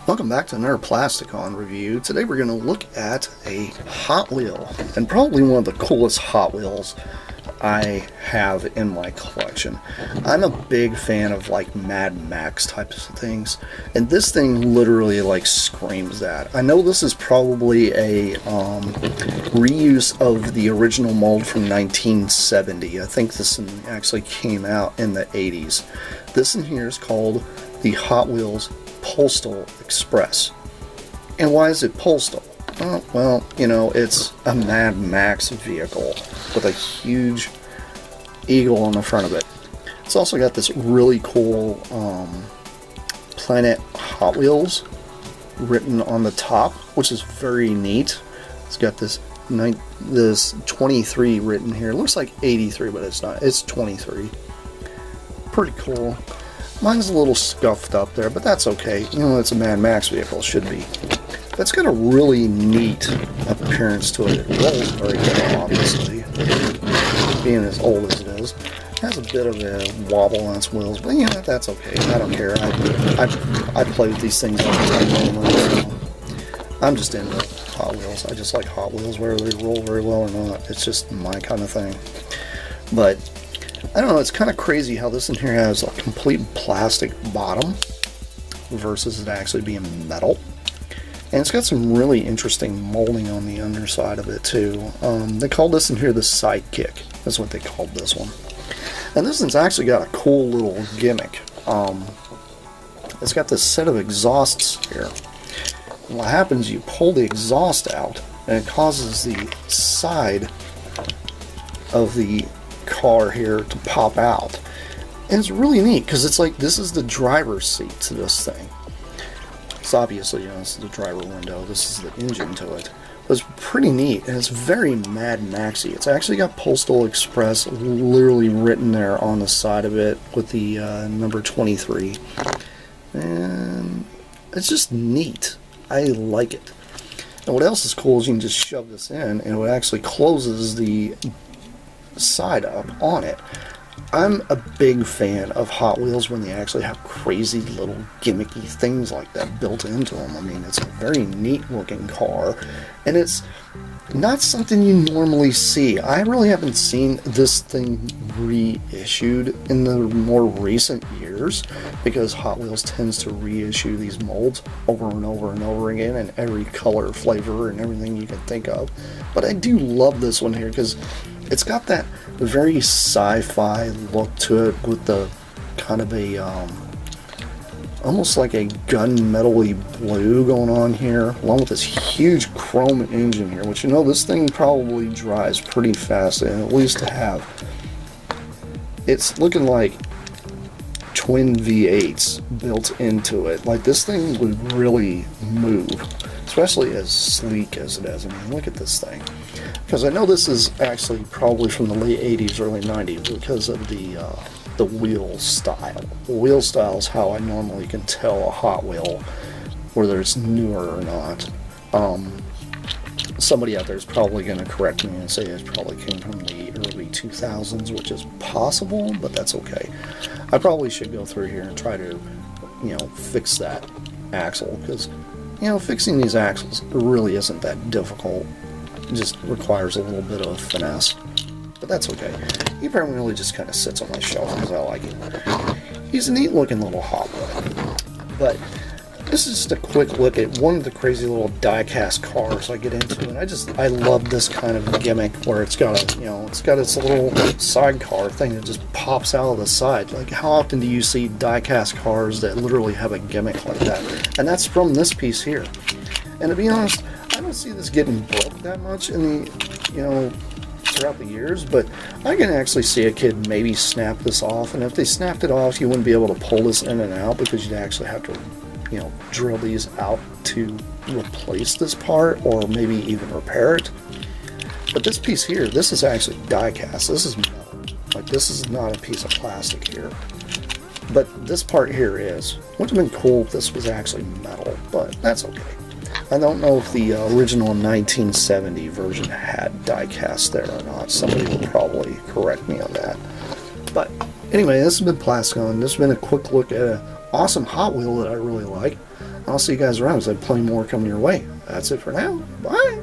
Welcome back to another Plasticon review. Today we're going to look at a Hot Wheel, and probably one of the coolest Hot Wheels I have in my collection. I'm a big fan of like Mad Max types of things, and this thing literally like screams that. I know this is probably a reuse of the original mold from 1970. I think this one actually came out in the 80s. This in here is called the Hot Wheels Postal Express. And why is it Postal? Well, you know, it's a Mad Max vehicle with a huge eagle on the front of it. It's also got this really cool Planet Hot Wheels written on the top, which is very neat. It's got this 23 written here. It looks like 83, but it's not. It's 23. Pretty cool. Mine's a little scuffed up there, but that's okay. You know, it's a Mad Max vehicle. It should be. That's got a really neat appearance to it. It rolls very well, obviously, being as old as it is. It has a bit of a wobble on its wheels, but you know, that's okay. I don't care. I play with these things all the time anyway, so I'm just into Hot Wheels. I just like Hot Wheels, whether they roll very well or not. It's just my kind of thing. But I don't know, it's kind of crazy how this in here has a complete plastic bottom versus it actually being metal. And it's got some really interesting molding on the underside of it too. They called this in here the Sidekick. That's what they called this one. And this one's actually got a cool little gimmick. It's got this set of exhausts here. And what happens, you pull the exhaust out and it causes the side of the car here to pop out, and it's really neat because it's like this is the driver's seat to this thing. It's obviously, you know, this is the driver window, this is the engine to it, but it's pretty neat and it's very Mad Maxy. It's actually got Postal Express literally written there on the side of it with the number 23, and it's just neat. I like it. And what else is cool is you can just shove this in and it actually closes the side up on it. I'm a big fan of Hot Wheels when they actually have crazy little gimmicky things like that built into them. I mean, it's a very neat looking car, and it's not something you normally see. I really haven't seen this thing reissued in the more recent years, because Hot Wheels tends to reissue these molds over and over and over again in every color, flavor, and everything you can think of. But I do love this one here because it's got that very sci-fi look to it with the kind of a almost like a gunmetal-y blue going on here, along with this huge chrome engine here, which, you know, this thing probably drives pretty fast, and at least to have. It's looking like twin V8s built into it. Like, this thing would really move, especially as sleek as it is. I mean, look at this thing. Because I know this is actually probably from the late 80s, early 90s, because of the wheel style. The wheel style is how I normally can tell a Hot Wheel whether it's newer or not. Somebody out there is probably going to correct me and say it probably came from the early 2000s, which is possible, but that's okay. I probably should go through here and try to, you know, fix that axle, because, you know, fixing these axles really isn't that difficult. It just requires a little bit of finesse, but that's okay. He primarily just kind of sits on my shelf because I like it. He's a neat looking little Hot Wheel. But this is just a quick look at one of the crazy little die-cast cars I get into, and I love this kind of gimmick where it's got a, you know, it's got its little sidecar thing that just pops out of the side. Like, how often do you see die-cast cars that literally have a gimmick like that? And that's from this piece here. And to be honest, I don't see this getting broke that much in the, you know, throughout the years, but I can actually see a kid maybe snap this off, and if they snapped it off, you wouldn't be able to pull this in and out because you'd actually have to, you know, drill these out to replace this part or maybe even repair it. But this piece here, this is actually die cast. This is metal. Like, this is not a piece of plastic here. But this part here is. Would have been cool if this was actually metal, but that's okay. I don't know if the original 1970 version had die cast there or not. Somebody will probably correct me on that. But anyway, this has been Plasticon. This has been a quick look at an awesome Hot Wheel that I really like. I'll see you guys around because I have plenty more coming your way. That's it for now. Bye!